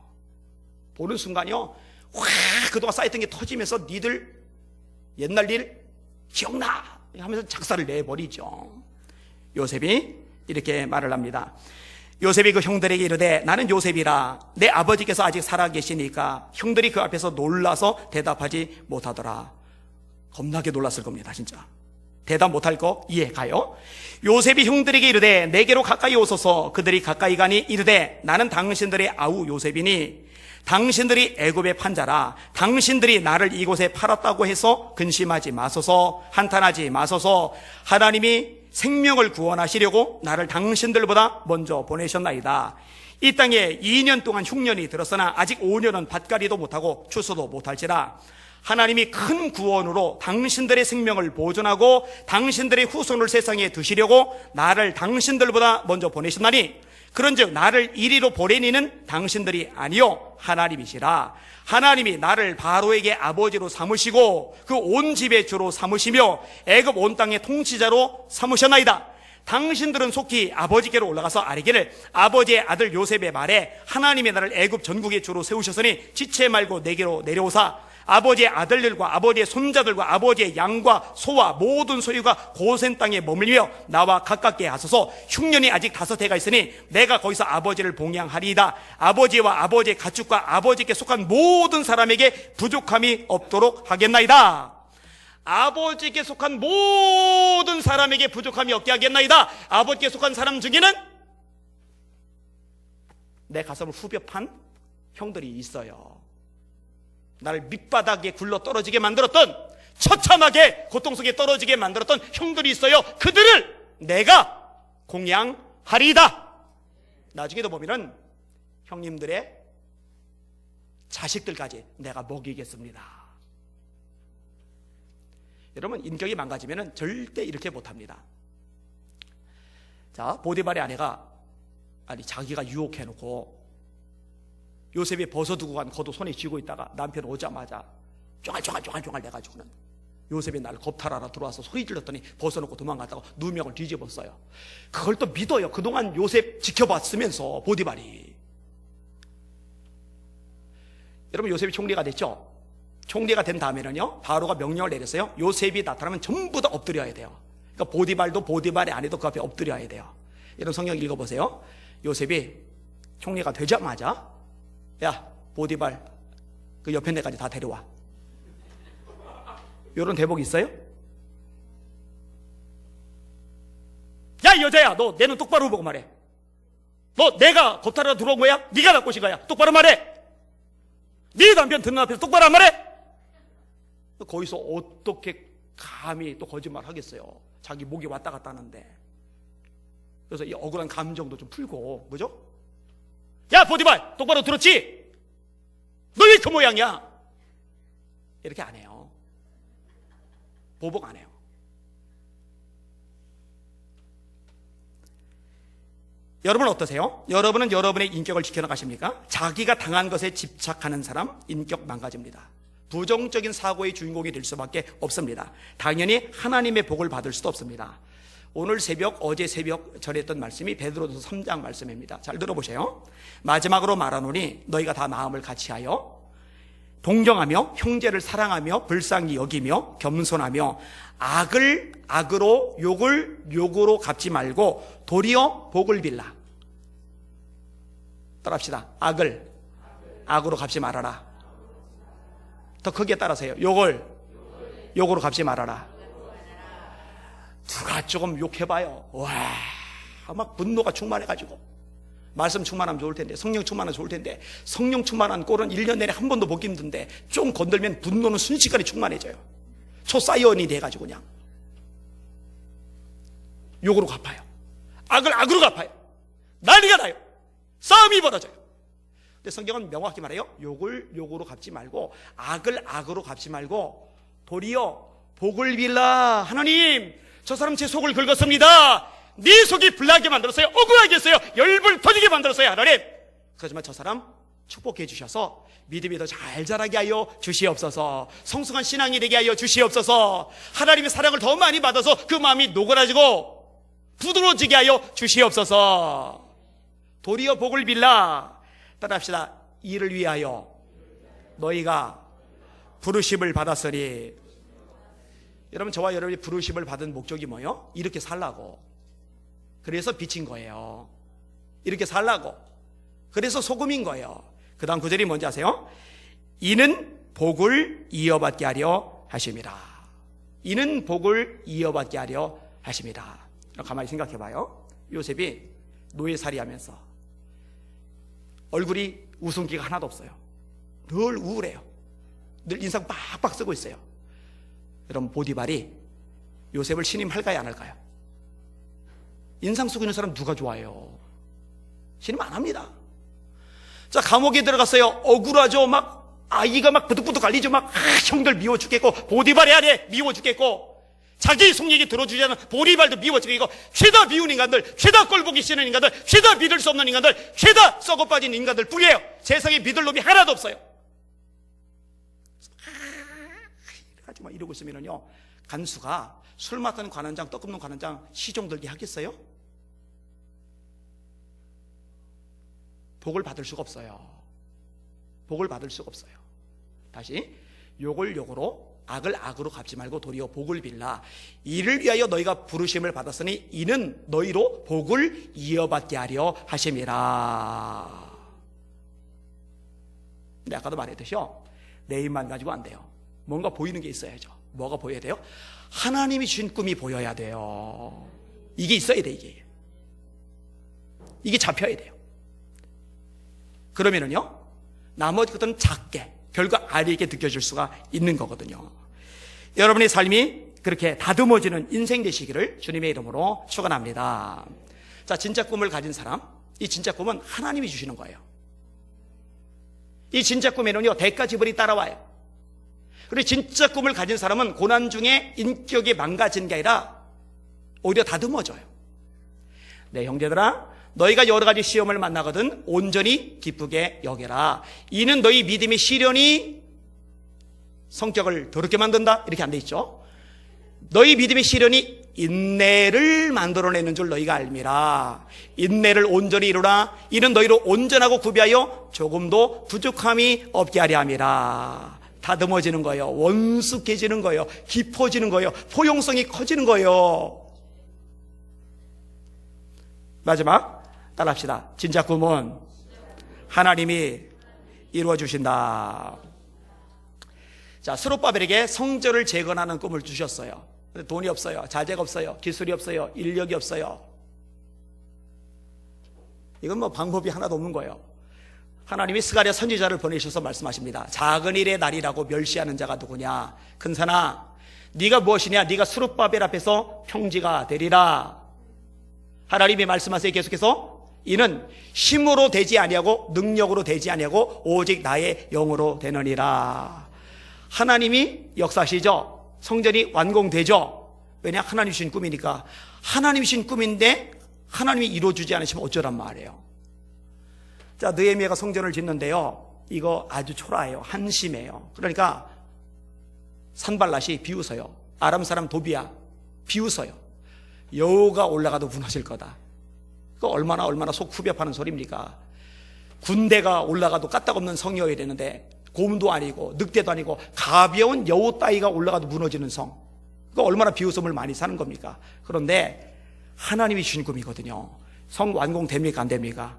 보는 순간요, 확 그동안 쌓였던 게 터지면서 니들 옛날 일 기억나 하면서 작사를 내버리죠. 요셉이 이렇게 말을 합니다. 요셉이 그 형들에게 이르되 나는 요셉이라 내 아버지께서 아직 살아계시니까. 형들이 그 앞에서 놀라서 대답하지 못하더라. 겁나게 놀랐을 겁니다. 진짜 대답 못할 거 이해가요? 요셉이 형들에게 이르되 내게로 가까이 오소서. 그들이 가까이 가니 이르되 나는 당신들의 아우 요셉이니 당신들이 애굽의 판자라. 당신들이 나를 이곳에 팔았다고 해서 근심하지 마소서. 한탄하지 마소서. 하나님이 생명을 구원하시려고 나를 당신들보다 먼저 보내셨나이다. 이 땅에 2년 동안 흉년이 들었으나 아직 5년은 밭갈이도 못하고 추수도 못할지라. 하나님이 큰 구원으로 당신들의 생명을 보존하고 당신들의 후손을 세상에 두시려고 나를 당신들보다 먼저 보내셨나니 그런즉 나를 이리로 보내니는 당신들이 아니요 하나님이시라. 하나님이 나를 바로에게 아버지로 삼으시고 그 온 집의 주로 삼으시며 애굽 온 땅의 통치자로 삼으셨나이다. 당신들은 속히 아버지께로 올라가서 아뢰기를 아버지의 아들 요셉의 말에 하나님이 나를 애굽 전국의 주로 세우셨으니 지체 말고 내게로 내려오사 아버지의 아들들과 아버지의 손자들과 아버지의 양과 소와 모든 소유가 고센 땅에 머물며 나와 가깝게 하소서. 흉년이 아직 5해가 있으니 내가 거기서 아버지를 봉양하리이다. 아버지와 아버지의 가축과 아버지께 속한 모든 사람에게 부족함이 없도록 하겠나이다. 아버지께 속한 모든 사람에게 부족함이 없게 하겠나이다. 아버지께 속한 사람 중에는 내 가슴을 후벼 판 형들이 있어요. 나를 밑바닥에 굴러 떨어지게 만들었던, 처참하게 고통 속에 떨어지게 만들었던 형들이 있어요. 그들을 내가 공양하리이다. 나중에도 보면은 형님들의 자식들까지 내가 먹이겠습니다. 여러분, 인격이 망가지면은 절대 이렇게 못합니다. 자, 보디발의 아내가 자기가 유혹해놓고 요셉이 벗어두고 간 겉옷 손에 쥐고 있다가 남편 오자마자 쫑알쫑알 내가지고는 요셉이 나를 겁탈하러 들어와서 소리 질렀더니 벗어놓고 도망갔다고 누명을 뒤집었어요. 그걸 또 믿어요. 그동안 요셉 지켜봤으면서 보디발이. 여러분, 요셉이 총리가 됐죠? 총리가 된 다음에는요, 바로가 명령을 내렸어요. 요셉이 나타나면 전부 다 엎드려야 돼요. 그러니까 보디발도 보디발의 아내도 그 앞에 엎드려야 돼요. 여러분, 성경 읽어보세요. 요셉이 총리가 되자마자 야, 보디발 그 옆에 데까지 다 데려와. 이런 대복 있어요? 야, 이 여자야, 너 내 눈 똑바로 보고 말해. 너 내가 겁탈하러 들어온 거야? 네가 갖고 오신 거야? 똑바로 말해. 네 남편 듣는 앞에서 똑바로 안 말해? 거기서 어떻게 감히 또 거짓말 하겠어요? 자기 목이 왔다 갔다 하는데. 그래서 이 억울한 감정도 좀 풀고, 그죠? 야, 보디발 똑바로 들었지? 너 왜 그 모양이야? 이렇게 안 해요. 보복 안 해요. 여러분은 어떠세요? 여러분은 여러분의 인격을 지켜나가십니까? 자기가 당한 것에 집착하는 사람, 인격 망가집니다. 부정적인 사고의 주인공이 될 수밖에 없습니다. 당연히 하나님의 복을 받을 수도 없습니다. 오늘 새벽, 어제 새벽 전했던 말씀이 베드로전서 3장 말씀입니다. 잘 들어보세요. 마지막으로 말하노니 너희가 다 마음을 같이하여 동정하며 형제를 사랑하며 불쌍히 여기며 겸손하며 악을 악으로 욕을 욕으로 갚지 말고 도리어 복을 빌라. 따라합시다. 악을 악으로 갚지 말아라. 더 크게 따라서요. 욕을 욕으로 갚지 말아라. 누가 조금 욕해봐요. 와, 막 분노가 충만해가지고. 말씀 충만하면 좋을 텐데, 성령 충만하면 좋을 텐데, 성령 충만한 꼴은 1년 내내 한 번도 보기 힘든데 좀 건들면 분노는 순식간에 충만해져요. 초사이언이 돼가지고 그냥 욕으로 갚아요. 악을 악으로 갚아요. 난리가 나요. 싸움이 벌어져요. 근데 성경은 명확히 말해요. 욕을 욕으로 갚지 말고 악을 악으로 갚지 말고 도리어 복을 빌라. 하나님, 저 사람 제 속을 긁었습니다. 네 속이 불나게 만들었어요. 억울하게 했어요. 열불 터지게 만들었어요. 하나님, 그렇지만 저 사람 축복해 주셔서 믿음이 더 잘 자라게 하여 주시옵소서. 성숙한 신앙이 되게 하여 주시옵소서. 하나님의 사랑을 더 많이 받아서 그 마음이 노그라지고 부드러워지게 하여 주시옵소서. 도리어 복을 빌라. 따라합시다. 이를 위하여 너희가 부르심을 받았으니. 여러분, 저와 여러분이 부르심을 받은 목적이 뭐예요? 이렇게 살라고. 그래서 비친 거예요. 이렇게 살라고. 그래서 소금인 거예요. 그 다음 구절이 뭔지 아세요? 이는 복을 이어받게 하려 하심이라. 이는 복을 이어받게 하려 하심이라. 가만히 생각해 봐요. 요셉이 노예살이 하면서 얼굴이 웃음기가 하나도 없어요. 늘 우울해요. 늘 인상 빡빡 쓰고 있어요. 여러분, 보디발이 요셉을 신임할까요, 안 할까요? 인상 쓰고 있는 사람 누가 좋아해요? 신임 안 합니다. 자, 감옥에 들어갔어요. 억울하죠. 막 아이가 막 부득부득 갈리죠. 막 형들 미워 죽겠고, 보디발이 아래 미워 죽겠고, 자기 속 얘기 들어주지 않은 보디발도 미워 죽겠고, 죄다 미운 인간들, 죄다 꼴보기 싫은 인간들, 죄다 믿을 수 없는 인간들, 죄다 썩어 빠진 인간들 뿐이에요. 세상에 믿을 놈이 하나도 없어요. 하지 마 이러고 있으면요, 간수가 술 맡는 관원장, 떡 굽는 관원장 시종 들게 하겠어요? 복을 받을 수가 없어요. 복을 받을 수가 없어요. 다시, 욕을 욕으로 악을 악으로 갚지 말고 도리어 복을 빌라. 이를 위하여 너희가 부르심을 받았으니 이는 너희로 복을 이어받게 하려 하심이라. 근데 아까도 말했듯이요, 내 입만 가지고 안 돼요. 뭔가 보이는 게 있어야죠. 뭐가 보여야 돼요? 하나님이 주신 꿈이 보여야 돼요. 이게 있어야 돼. 이게 잡혀야 돼요. 그러면은요, 나머지 것들은 작게, 별거 아니게 느껴질 수가 있는 거거든요. 여러분의 삶이 그렇게 다듬어지는 인생 되시기를 주님의 이름으로 축원합니다. 자, 진짜 꿈을 가진 사람, 이 진짜 꿈은 하나님이 주시는 거예요. 이 진짜 꿈에는요, 대가 지불이 따라와요. 그리고 진짜 꿈을 가진 사람은 고난 중에 인격이 망가지는 게 아니라 오히려 다듬어져요. 네, 형제들아, 너희가 여러 가지 시험을 만나거든 온전히 기쁘게 여겨라. 이는 너희 믿음의 시련이 성격을 더럽게 만든다, 이렇게 안 돼 있죠. 너희 믿음의 시련이 인내를 만들어내는 줄 너희가 알미라. 인내를 온전히 이루라. 이는 너희로 온전하고 구비하여 조금도 부족함이 없게 하려 함이라. 다듬어지는 거예요. 원숙해지는 거예요. 깊어지는 거예요. 포용성이 커지는 거예요. 마지막 따라합시다. 진짜 꿈은 하나님이 이루어 주신다. 자, 스룹바벨에게 성전을 재건하는 꿈을 주셨어요. 근데 돈이 없어요. 자재가 없어요. 기술이 없어요. 인력이 없어요. 이건 뭐 방법이 하나도 없는 거예요. 하나님이 스가랴 선지자를 보내셔서 말씀하십니다. 작은 일의 날이라고 멸시하는 자가 누구냐? 큰사나 네가 무엇이냐? 네가 스룹바벨 앞에서 평지가 되리라. 하나님이 말씀하세요. 계속해서 이는 힘으로 되지 아니하고 능력으로 되지 아니하고 오직 나의 영으로 되느니라. 하나님이 역사하시죠. 성전이 완공되죠. 왜냐? 하나님 주신 꿈이니까. 하나님 주신 꿈인데 하나님이 이루어주지 않으시면 어쩌란 말이에요. 자, 느헤미야가 성전을 짓는데요, 이거 아주 초라해요. 한심해요. 그러니까 산발랏이 비웃어요. 아람 사람 도비야 비웃어요. 여호가 올라가도 무너질 거다. 그 얼마나 속 후벼파는 소리입니까? 군대가 올라가도 까딱없는 성이어야 되는데 곰도 아니고 늑대도 아니고 가벼운 여우 따위가 올라가도 무너지는 성. 그 얼마나 비웃음을 많이 사는 겁니까? 그런데 하나님이 주신 꿈이거든요. 성 완공됩니까? 안 됩니까?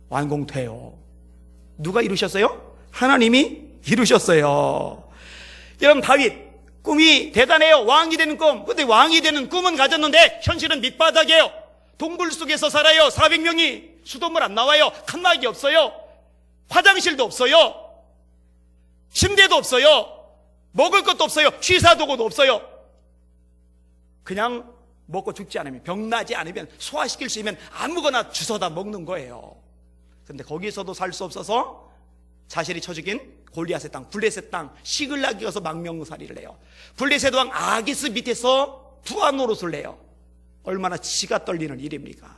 완공돼요. 누가 이루셨어요? 하나님이 이루셨어요. 여러분, 다윗 꿈이 대단해요. 왕이 되는 꿈. 근데 왕이 되는 꿈은 가졌는데 현실은 밑바닥이에요. 동굴 속에서 살아요. 400명이. 수돗물 안 나와요. 칸막이 없어요. 화장실도 없어요. 침대도 없어요. 먹을 것도 없어요. 취사도구도 없어요. 그냥 먹고 죽지 않으면, 병나지 않으면, 소화시킬 수 있으면 아무거나 주워다 먹는 거예요. 근데 거기서도 살 수 없어서 자신이 쳐 죽인 골리앗의 땅, 블레셋 땅, 시글락에 가서 망명살이를 해요. 블레셋 왕 아기스 밑에서 부하 노릇을 해요. 얼마나 지가 떨리는 일입니까?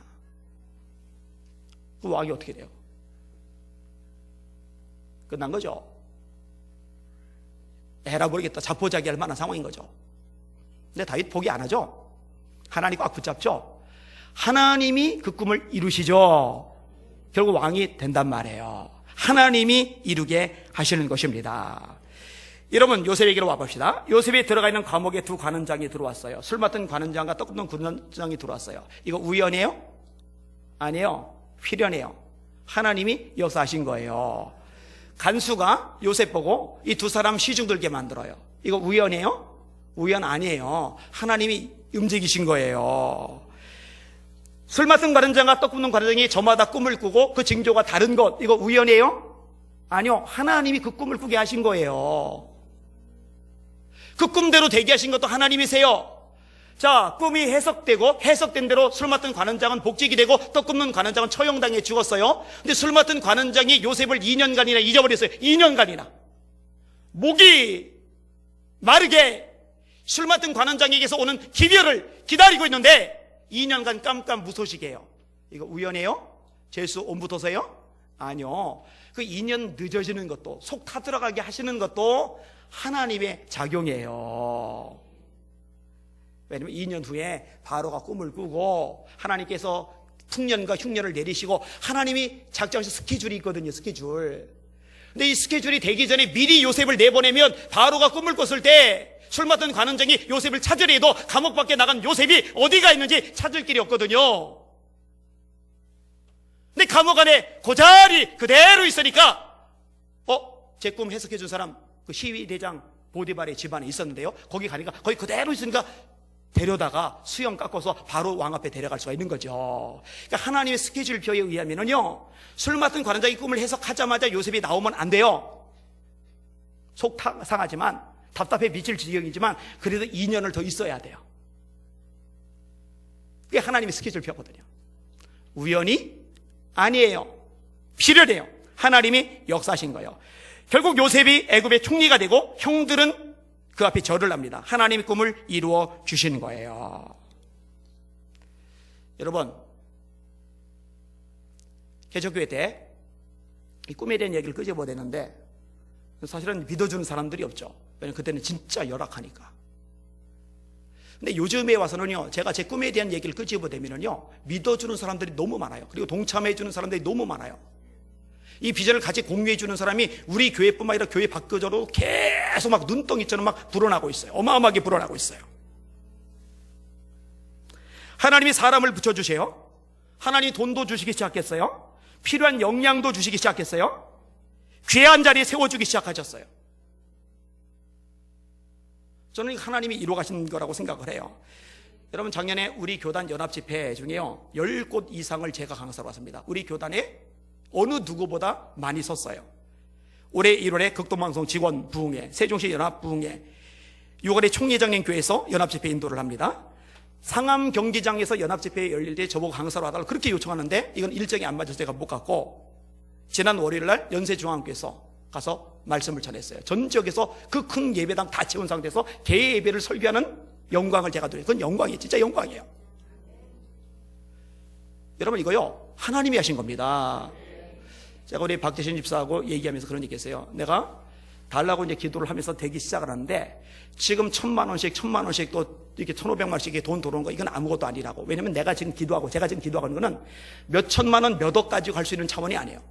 그 왕이 어떻게 돼요? 끝난 거죠. 에라 모르겠다, 자포자기할 만한 상황인 거죠. 근데 다윗 포기 안 하죠. 하나님 꽉 붙잡죠. 하나님이 그 꿈을 이루시죠. 결국 왕이 된단 말이에요. 하나님이 이루게 하시는 것입니다. 여러분, 요셉에게로 와봅시다. 요셉이 들어가 있는 감옥에 두 관원장이 들어왔어요. 술 맡은 관원장과 떡 굽는 관원장이 들어왔어요. 이거 우연이에요? 아니에요. 필연이에요. 하나님이 역사하신 거예요. 간수가 요셉 보고 이 두 사람 시중 들게 만들어요. 이거 우연이에요? 우연 아니에요. 하나님이 움직이신 거예요. 술 맡은 관원장과 떡 굽는 관원장이 저마다 꿈을 꾸고 그 징조가 다른 것, 이거 우연이에요? 아니요. 하나님이 그 꿈을 꾸게 하신 거예요. 그 꿈대로 되게 하신 것도 하나님이세요. 자, 꿈이 해석되고 해석된 대로 술 맡은 관원장은 복직이 되고 떡 굽는 관원장은 처형당해 죽었어요. 근데 술 맡은 관원장이 요셉을 2년간이나 잊어버렸어요. 2년간이나. 목이 마르게 술 맡은 관원장에게서 오는 기별을 기다리고 있는데 2년간 깜깜무소식이에요. 이거 우연이에요? 재수 옴부터서요? 아니요. 그 2년 늦어지는 것도, 속 타들어가게 하시는 것도 하나님의 작용이에요. 왜냐면 2년 후에 바로가 꿈을 꾸고 하나님께서 풍년과 흉년을 내리시고 하나님이 작정하신 스케줄이 있거든요. 스케줄. 근데 이 스케줄이 되기 전에 미리 요셉을 내보내면 바로가 꿈을 꿨을 때 술 맡은 관원장이 요셉을 찾으려 해도 감옥 밖에 나간 요셉이 어디가 있는지 찾을 길이 없거든요. 근데 감옥 안에 그 자리 그대로 있으니까 제 꿈 해석해 준 사람 그 시위대장 보디발의 집안에 있었는데요. 거기 가니까 거기 그대로 있으니까 데려다가 수염 깎아서 바로 왕 앞에 데려갈 수가 있는 거죠. 그러니까 하나님의 스케줄표에 의하면요, 술 맡은 관원장이 꿈을 해석하자마자 요셉이 나오면 안 돼요. 속 상하지만, 답답해 미칠 지경이지만 그래도 2년을 더 있어야 돼요. 그게 하나님의 스케줄표거든요. 우연이 아니에요. 필연해요. 하나님이 역사하신 거예요. 결국 요셉이 애굽의 총리가 되고 형들은 그 앞에 절을 합니다. 하나님의 꿈을 이루어 주시는 거예요. 여러분, 개척교회 때 이 꿈에 대한 얘기를 끄집어야 되는데 사실은 믿어주는 사람들이 없죠. 왜냐면 그때는 진짜 열악하니까. 근데 요즘에 와서는요, 제가 제 꿈에 대한 얘기를 끄집어내면요, 믿어주는 사람들이 너무 많아요. 그리고 동참해주는 사람들이 너무 많아요. 이 비전을 같이 공유해주는 사람이 우리 교회뿐만 아니라 교회 밖으로 계속 막 눈덩이처럼 막 불어나고 있어요. 어마어마하게 불어나고 있어요. 하나님이 사람을 붙여주세요. 하나님이 돈도 주시기 시작했어요. 필요한 영양도 주시기 시작했어요. 귀한 자리에 세워주기 시작하셨어요. 저는 하나님이 이루어가신 거라고 생각을 해요. 여러분, 작년에 우리 교단 연합집회 중에요 10곳 이상을 제가 강사로 왔습니다. 우리 교단에 어느 누구보다 많이 섰어요. 올해 1월에 극동방송 직원 부흥회, 세종시 연합 부흥회, 6월에 총회장님 교회에서 연합집회 인도를 합니다. 상암 경기장에서 연합집회 열릴 때 저보고 강사로 와달라고 그렇게 요청하는데 이건 일정이 안 맞아서 제가 못 갔고, 지난 월요일날 연세중앙교회에서 가서 말씀을 전했어요. 전 지역에서 그 큰 예배당 다 채운 상태에서 개회 예배를 설교하는 영광을 제가 드려요. 그건 영광이에요. 진짜 영광이에요. 여러분, 이거요 하나님이 하신 겁니다. 제가 우리 박대신 집사하고 얘기하면서 그런 얘기 했어요. 내가 달라고 이제 기도를 하면서 되기 시작을 하는데 지금 1,000만 원씩 또 이렇게 1,500만 원씩 돈 들어오는 거 이건 아무것도 아니라고. 왜냐면 제가 지금 기도하고 있는 거는 몇 천만 원, 몇 억 가지고 갈 수 있는 차원이 아니에요.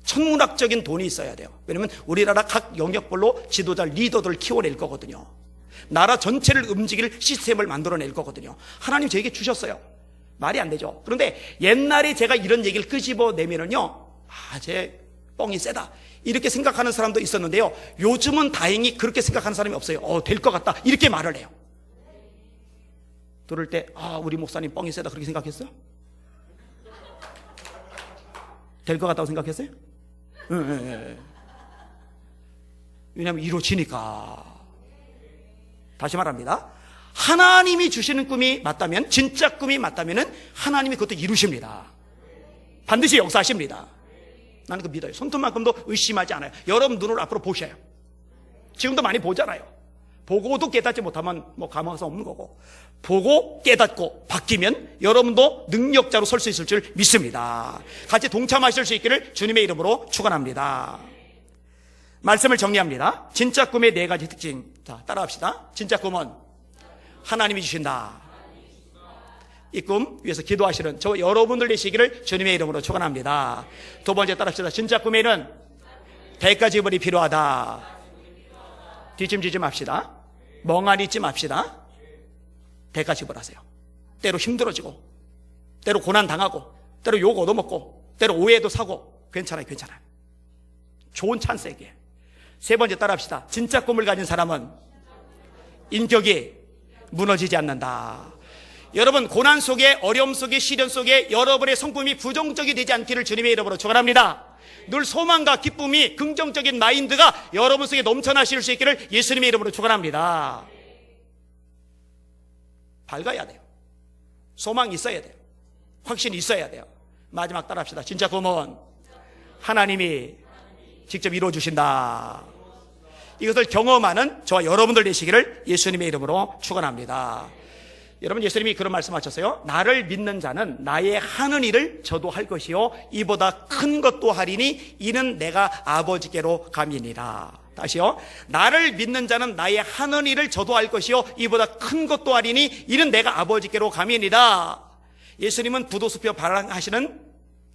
천문학적인 돈이 있어야 돼요. 왜냐면 우리나라 각 영역별로 지도자, 리더들을 키워낼 거거든요. 나라 전체를 움직일 시스템을 만들어낼 거거든요. 하나님 저에게 주셨어요. 말이 안 되죠. 그런데 옛날에 제가 이런 얘기를 끄집어내면은요, 쟤 뻥이 세다 이렇게 생각하는 사람도 있었는데요, 요즘은 다행히 그렇게 생각하는 사람이 없어요. 될 것 같다 이렇게 말을 해요. 들을 때 우리 목사님 뻥이 세다 그렇게 생각했어요? 될 것 같다고 생각했어요? 왜냐하면 이루어지니까. 다시 말합니다. 하나님이 주시는 꿈이 맞다면, 진짜 꿈이 맞다면 하나님이 그것도 이루십니다. 반드시 역사하십니다. 나는 그 믿어요. 손톱만큼도 의심하지 않아요. 여러분 눈을 앞으로 보셔요. 지금도 많이 보잖아요. 보고도 깨닫지 못하면 뭐 가망성 없는 거고, 보고 깨닫고 바뀌면 여러분도 능력자로 설 수 있을 줄 믿습니다. 같이 동참하실 수 있기를 주님의 이름으로 축원합니다. 말씀을 정리합니다. 진짜 꿈의 4가지 특징. 자, 따라합시다. 진짜 꿈은 하나님이 주신다. 이 꿈 위해서 기도하시는 저 여러분들 되시기를 주님의 이름으로 축원합니다. 2번째 따라합시다. 진짜 꿈에는 대가 지불이 필요하다. 뒷짐지지 맙시다. 멍하니 있지 맙시다. 대가 지불하세요. 때로 힘들어지고, 때로 고난당하고, 때로 욕 얻어먹고, 때로 오해도 사고, 괜찮아요. 좋은 찬스에게. 3번째 따라합시다. 진짜 꿈을 가진 사람은 인격이 무너지지 않는다. 여러분, 고난 속에, 어려움 속에, 시련 속에 여러분의 성품이 부정적이 되지 않기를 주님의 이름으로 축원합니다. 늘 소망과 기쁨이, 긍정적인 마인드가 여러분 속에 넘쳐나실 수 있기를 예수님의 이름으로 축원합니다. 밝아야 돼요. 소망이 있어야 돼요. 확신이 있어야 돼요. 마지막 따라합시다. 진짜 꿈은 하나님이 직접 이루어주신다. 이것을 경험하는 저와 여러분들 되시기를 예수님의 이름으로 축원합니다. 여러분, 예수님이 그런 말씀하셨어요. 나를 믿는 자는 나의 하는 일을 저도 할 것이요 이보다 큰 것도 하리니 이는 내가 아버지께로 감이니라. 다시요. 나를 믿는 자는 나의 하는 일을 저도 할 것이요 이보다 큰 것도 하리니 이는 내가 아버지께로 감이니라. 예수님은 부도수표 발행하시는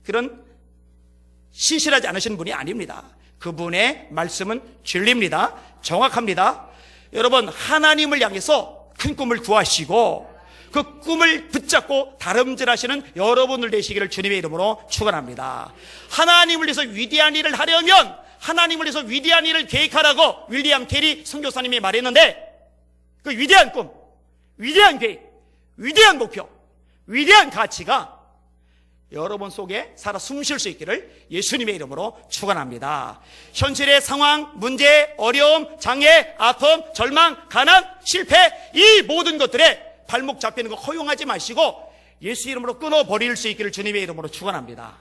그런 신실하지 않으신 분이 아닙니다. 그분의 말씀은 진리입니다. 정확합니다. 여러분, 하나님을 향해서 큰 꿈을 구하시고 그 꿈을 붙잡고 다름질하시는 여러분들 되시기를 주님의 이름으로 축원합니다. 하나님을 위해서 위대한 일을 하려면 하나님을 위해서 위대한 일을 계획하라고 윌리엄 캐리 선교사님이 말했는데, 그 위대한 꿈, 위대한 계획, 위대한 목표, 위대한 가치가 여러분 속에 살아 숨쉴 수 있기를 예수님의 이름으로 축원합니다. 현실의 상황, 문제, 어려움, 장애, 아픔, 절망, 가난, 실패, 이 모든 것들에 발목 잡히는 거 허용하지 마시고 예수 이름으로 끊어버릴 수 있기를 주님의 이름으로 축원합니다.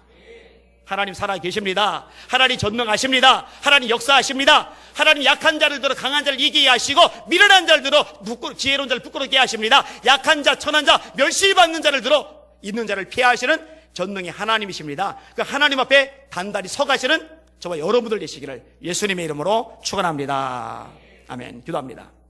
하나님 살아 계십니다. 하나님 전능하십니다. 하나님 역사하십니다. 하나님 약한 자를 들어 강한 자를 이기게 하시고 미련한 자를 들어 지혜로운 자를 부끄럽게 하십니다. 약한 자, 천한 자, 멸시받는 자를 들어 있는 자를 피하시는 전능의 하나님이십니다. 그 하나님 앞에 단단히 서가시는 저와 여러분들 되시기를 예수님의 이름으로 축원합니다. 아멘. 기도합니다.